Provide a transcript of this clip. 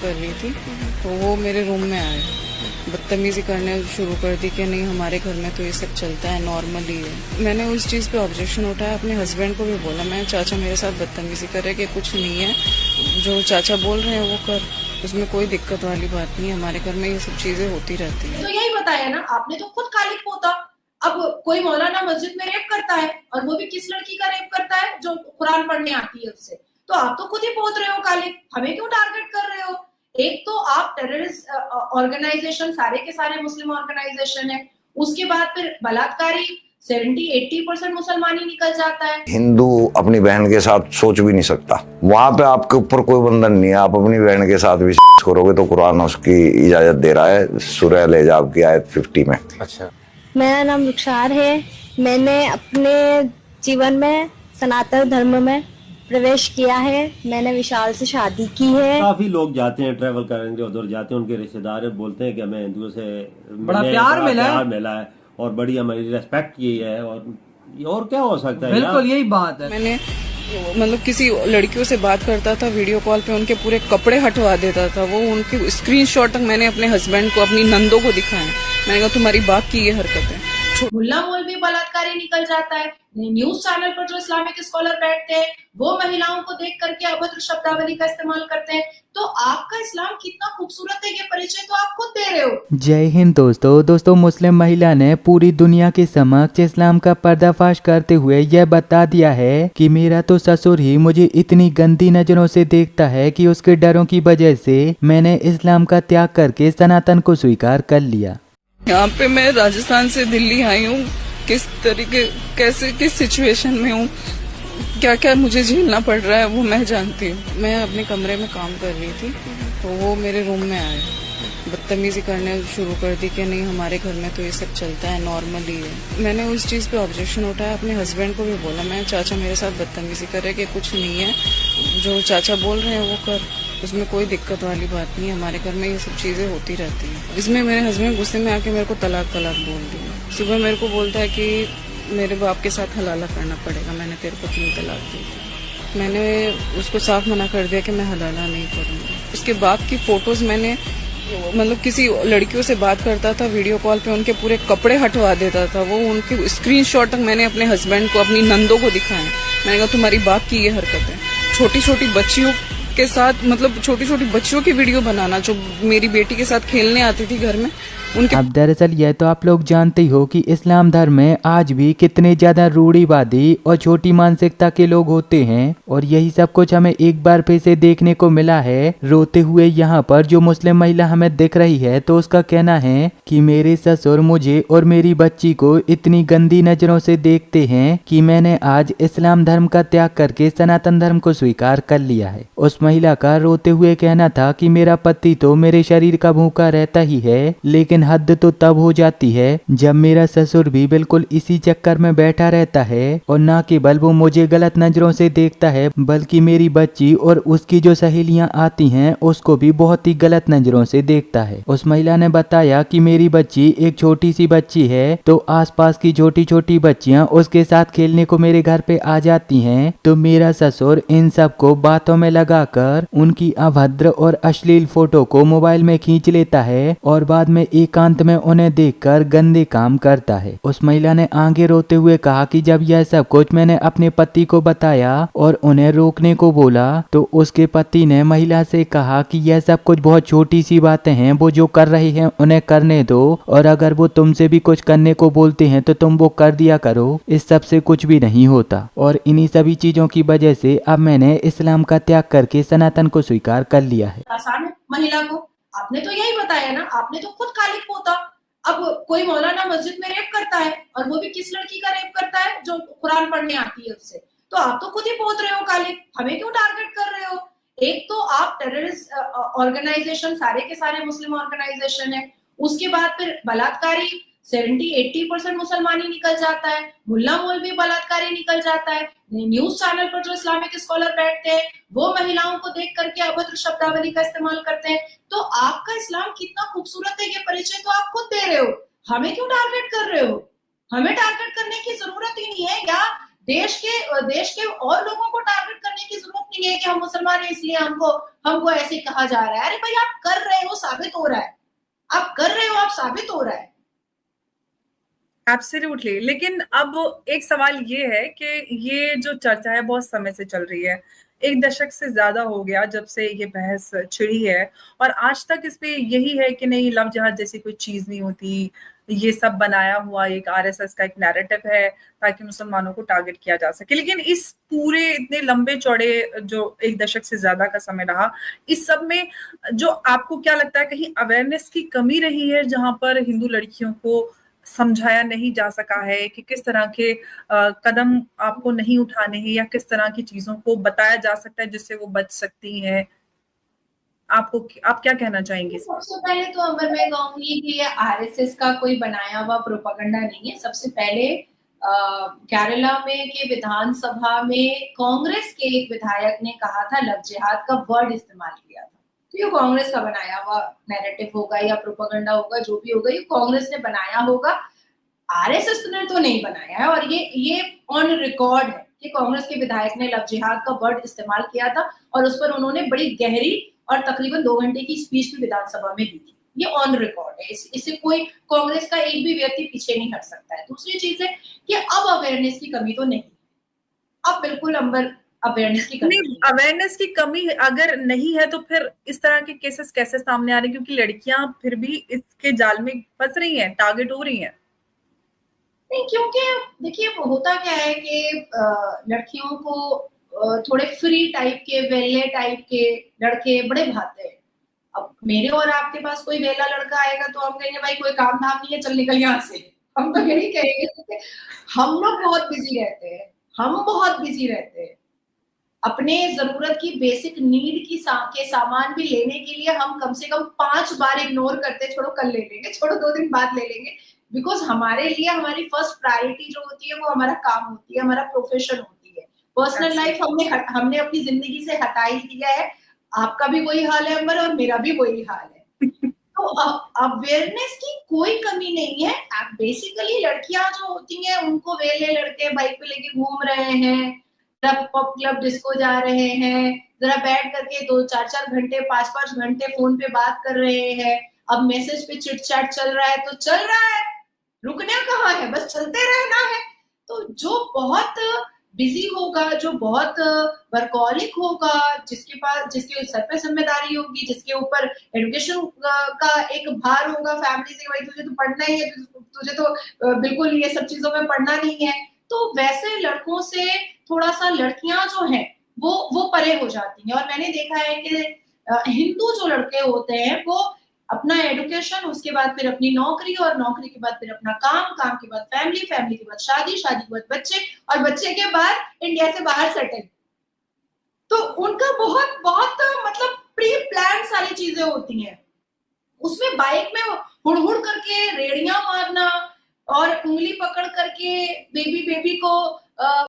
कर रही थी तो वो मेरे रूम में आए, बदतमीजी करने शुरू कर दी कि नहीं हमारे घर में तो ये सब चलता है, नॉर्मली है। मैंने उस चीज़ पे ऑब्जेक्शन उठाया, अपने हस्बैंड को भी बोला, मैं चाचा मेरे साथ बदतमीजी कर रहे कि कुछ नहीं है, जो चाचा बोल रहे हैं वो कर, उसमें कोई दिक्कत वाली बात नहीं है, हमारे घर में ये सब चीजें होती रहती है। तो यही बताया ना आपने, तो खुद खालिक पोता। अब कोई मौलाना मस्जिद में रेप करता है, और वो भी किस लड़की का रेप करता है जो कुरान पढ़ने आती है उससे, तो आप तो खुद ही पोत रहे हो खालिक, हमें क्यों टारगेट कर रहे हो? एक तो आप टेररिस्ट ऑर्गेनाइजेशन, सारे के सारे मुस्लिम ऑर्गेनाइजेशन है, उसके बाद फिर बलात्कारी 70-80% मुसलमान ही निकल जाता है। हिंदू अपनी बहन के साथ सोच भी नहीं सकता, वहां पे आपके ऊपर कोई बंधन नहीं है, आप अपनी बहन के साथ भी करोगे तो कुरान उसकी इजाजत दे रहा है, सूरह अल-अहज़ाब की आयत 50 में। अच्छा, मेरा नाम रुखसार है। मैंने अपने जीवन में सनातन धर्म में प्रवेश किया है। मैंने विशाल से शादी की है। काफी लोग जाते हैं, ट्रैवल करेंगे, उधर जाते हैं, उनके रिश्तेदार बोलते हैं कि हमें हिंदुओं से बड़ा प्यार मिला है और बड़ी हमारी रेस्पेक्ट की है, और क्या हो सकता है? बिल्कुल यही बात है। मैंने मतलब किसी लड़कियों से बात करता था वीडियो कॉल पे, उनके पूरे कपड़े हटवा देता था, वो उनके स्क्रीनशॉट तक मैंने अपने हस्बैंड को, अपनी नंदों को दिखाया। मैंने कहा तुम्हारी बाप की ये हरकत है। मुल्ला मौलवी बलात्कारी निकल जाता है। न्यूज चैनल पर जो इस्लामिक स्कॉलर बैठते हैं वो महिलाओं को देख करके अभद्र शब्दावली का इस्तेमाल करते हैं। तो आपका इस्लाम कितना खूबसूरत है ये परिचय तो आप खुद दे रहे हो। जय हिंद दोस्तों मुस्लिम महिला ने पूरी दुनिया के समक्ष इस्लाम का पर्दाफाश करते हुए यह बता दिया है कि मेरा तो ससुर ही मुझे इतनी गंदी नजरों से देखता है कि उसके डरों की वजह से मैंने इस्लाम का त्याग करके सनातन को स्वीकार कर लिया। यहाँ पे मैं राजस्थान से दिल्ली आई हूँ, किस तरीके कैसे किस सिचुएशन में हूँ, क्या क्या मुझे झेलना पड़ रहा है वो मैं जानती हूँ। मैं अपने कमरे में काम कर रही थी तो वो मेरे रूम में आए, बदतमीजी करने शुरू कर दी कि नहीं हमारे घर में तो ये सब चलता है, नॉर्मली है। मैंने उस चीज़ पे ऑब्जेक्शन उठाया, अपने हस्बैंड को भी बोला, मैं चाचा मेरे साथ बदतमीजी कर रहे कि कुछ नहीं है, जो चाचा बोल रहे हैं वो कर, उसमें कोई दिक्कत वाली बात नहीं है, हमारे घर में ये सब चीज़ें होती रहती हैं। इसमें मेरे हस्बैंड गुस्से में आके मेरे को तलाक बोल दिया। सुबह मेरे को बोलता है कि मेरे बाप के साथ हलाला करना पड़ेगा, मैंने तेरे को 3 तलाक दी थी। मैंने उसको साफ मना कर दिया कि मैं हलाला नहीं करूँगी। उसके बाप की फोटोज मैंने मतलब किसी लड़कियों से बात करता था वीडियो कॉल पे, उनके पूरे कपड़े हटवा देता था, वो उनके स्क्रीनशॉट तक मैंने अपने हस्बैंड को, अपनी नंदों को दिखाया। मैंने कहा तुम्हारी बाप की ये हरकत है। छोटी छोटी बच्चियों के साथ, मतलब छोटी छोटी बच्चियों की वीडियो बनाना, जो मेरी बेटी के साथ खेलने आती थी घर में उनके। अब दरअसल यह तो आप लोग जानते ही हो कि इस्लाम धर्म में आज भी कितने ज्यादा रूढ़िवादी और छोटी मानसिकता के लोग होते हैं, और यही सब कुछ हमें एक बार फिर से देखने को मिला है। रोते हुए यहाँ पर जो मुस्लिम महिला हमें दिख रही है, तो उसका कहना है कि मेरे ससुर मुझे और मेरी बच्ची को इतनी गंदी नजरों से देखते हैं कि मैंने आज इस्लाम धर्म का त्याग करके सनातन धर्म को स्वीकार कर लिया है। उस महिला का रोते हुए कहना था कि मेरा पति तो मेरे शरीर का भूखा रहता ही है, लेकिन हद तो तब हो जाती है जब मेरा ससुर भी बिल्कुल इसी चक्कर में बैठा रहता है, और ना केवल वो मुझे गलत नजरों से देखता है बल्कि मेरी बच्ची और उसकी जो सहेलियां आती हैं उसको भी बहुत ही गलत नजरों से देखता है। उस महिला ने बताया कि मेरी बच्ची एक छोटी सी बच्ची है, तो आसपास की छोटी छोटी बच्चियां उसके साथ खेलने को मेरे घर पे आ जाती हैं, तो मेरा ससुर इन सब को बातों में लगाकर उनकी अभद्र और अश्लील फोटो को मोबाइल में खींच लेता है और बाद में एकांत में उन्हें देखकर गंदे काम करता है। उस महिला ने आगे रोते हुए कहा कि जब यह सब कुछ मैंने अपने पति को बताया और उन्हें रोकने को बोला, तो उसके पति ने महिला से कहा कि यह सब कुछ बहुत छोटी सी बातें हैं, वो जो कर रहे हैं उन्हें करने दो, और अगर वो तुमसे भी कुछ करने को बोलते हैं तो तुम वो कर दिया करो, इस सब से कुछ भी नहीं होता। और इन्हीं सभी चीजों की वजह से अब मैंने इस्लाम का त्याग करके सनातन को स्वीकार कर लिया है। आसान है महिला को, आपने तो यही बताया ना, आपने तो खुद खालिक पोता। अब कोई मौलाना मस्जिद में रेप करता है, और वो भी किस लड़की का रेप करता है जो कुरान पढ़ने आती है उससे, तो आप तो खुद ही पोत रहे हो खालिक, हमें क्यों टारगेट कर रहे हो? एक तो आप टेररिस्ट ऑर्गेनाइजेशन, सारे के सारे मुस्लिम ऑर्गेनाइजेशन है, उसके बाद फिर बलात्कारी 70-80% मुसलमान ही निकल जाता है, मुल्ला मौलवी बलात्कारी निकल जाता है। न्यूज चैनल पर जो इस्लामिक स्कॉलर बैठते हैं वो महिलाओं को देख करके अभद्र शब्दावली का इस्तेमाल करते हैं। तो आपका इस्लाम कितना खूबसूरत है ये परिचय तो आप खुद दे रहे हो, हमें क्यों टारगेट कर रहे हो? हमें टारगेट करने की जरूरत ही नहीं है। या देश के और लोगों को टारगेट करने की जरूरत नहीं है कि हम मुसलमान हैं इसलिए हमको ऐसे कहा जा रहा है। अरे भाई आप कर रहे हो, साबित हो रहा है, आप कर रहे हो, आप साबित हो रहा है। एब्सोल्युटली। लेकिन अब एक सवाल ये है कि ये जो चर्चा है बहुत समय से चल रही है, 1 दशक से ज्यादा हो गया जब से ये बहस छिड़ी है, और आज तक इस पे यही है कि नहीं, लव जिहाद जैसी कोई चीज नहीं होती, ये सब बनाया हुआ एक आरएसएस का एक नैरेटिव है ताकि मुसलमानों को टारगेट किया जा सके। लेकिन इस पूरे इतने लंबे चौड़े जो 1 दशक से ज्यादा का समय रहा, इस सब में जो आपको क्या लगता है, कहीं अवेयरनेस की कमी रही है जहां पर हिंदू लड़कियों को समझाया नहीं जा सका है कि किस तरह के कदम आपको नहीं उठाने हैं, या किस तरह की चीजों को बताया जा सकता है जिससे वो बच सकती हैं? आप क्या कहना चाहेंगे? सबसे पहले तो अगर मैं कहूंगी कि ये आरएसएस का कोई बनाया हुआ प्रोपेगेंडा नहीं है। सबसे पहले केरला में के विधानसभा में कांग्रेस के एक विधायक ने कहा था, लव जिहाद का वर्ड इस्तेमाल किया था। तो ये कांग्रेस का बनाया हुआ नैरेटिव होगा या प्रोपेगेंडा होगा, जो भी होगा, ये कांग्रेस ने बनाया होगा, आरएसएस ने तो नहीं बनाया है। और ये ऑन रिकॉर्ड है कि कांग्रेस के विधायक ने लव जिहाद का वर्ड इस्तेमाल किया था, और उस पर उन्होंने बड़ी गहरी और तकरीबन 2 घंटे की स्पीच भी विधानसभा में दी थी। ये ऑन रिकॉर्ड है, इससे कोई कांग्रेस का एक भी व्यक्ति पीछे नहीं हट सकता है। दूसरी चीज है कि अब अवेयरनेस की कमी तो नहीं, अब बिल्कुल अवेयरनेस की कमी नहीं, अवेयरनेस की कमी अगर नहीं है तो फिर इस तरह के केसेस कैसे सामने आ रहे हैं? क्योंकि लड़कियां फिर भी इसके जाल में फंस रही हैं, टारगेट हो रही हैं। नहीं, क्योंकि देखिए होता क्या है कि लड़कियों को थोड़े फ्री टाइप के, वेले टाइप के लड़के बड़े भाते हैं। अब मेरे और आपके पास कोई वेला लड़का आएगा तो हम कहेंगे भाई कोई काम धाम नहीं है, चल निकल यहाँ से, हम तो यही कहेंगे। हम लोग बहुत बिजी रहते हैं, अपने जरूरत की बेसिक नीड के सामान भी लेने के लिए हम कम से कम 5 बार इग्नोर करते, छोड़ो कल ले लेंगे, छोड़ो 2 दिन बाद ले लेंगे, बिकॉज हमारे लिए हमारी फर्स्ट प्रायोरिटी जो होती है वो हमारा काम होती है, हमारा प्रोफेशन होती है। पर्सनल लाइफ हमने अपनी जिंदगी से हटा ही दिया है। आपका भी वही हाल है अंबर, और मेरा भी वही हाल है। तो अवेयरनेस की कोई कमी नहीं है। बेसिकली लड़कियां जो होती हैं उनको वेले लड़के बाइक पे लेके घूम रहे हैं, पब क्लब डिस्को जा रहे हैं, जरा बैठ करके 2-4 घंटे 5-5 घंटे फोन पे बात कर रहे हैं। अब मैसेज पे चिट चैट चल रहा है तो चल रहा है, रुकना कहाँ है, बस चलते रहना है। तो जो बहुत बिजी होगा, जो बहुत वर्कहॉलिक होगा, जिसके सर पे जिम्मेदारी होगी, जिसके ऊपर एजुकेशन का एक भार होगा फैमिली से, भाई तुझे तो पढ़ना ही है, तुझे तो बिल्कुल ये सब चीजों में पढ़ना नहीं है, तो वैसे लड़कों से थोड़ा सा लड़कियां जो हैं वो परे हो जाती हैं। और मैंने देखा है कि हिंदू जो लड़के होते हैं वो अपना एजुकेशन, उसके बाद फिर अपनी नौकरी, और नौकरी के बाद फिर अपना काम के बाद फैमिली के बाद शादी के बाद बच्चे, और बच्चे के बाद इंडिया से बाहर सेटल। तो उनका बहुत बहुत मतलब प्री प्लान सारी चीजें होती हैं। उसमें बाइक में हुड़ करके रेड़ियां मारना और उंगली पकड़ करके बेबी को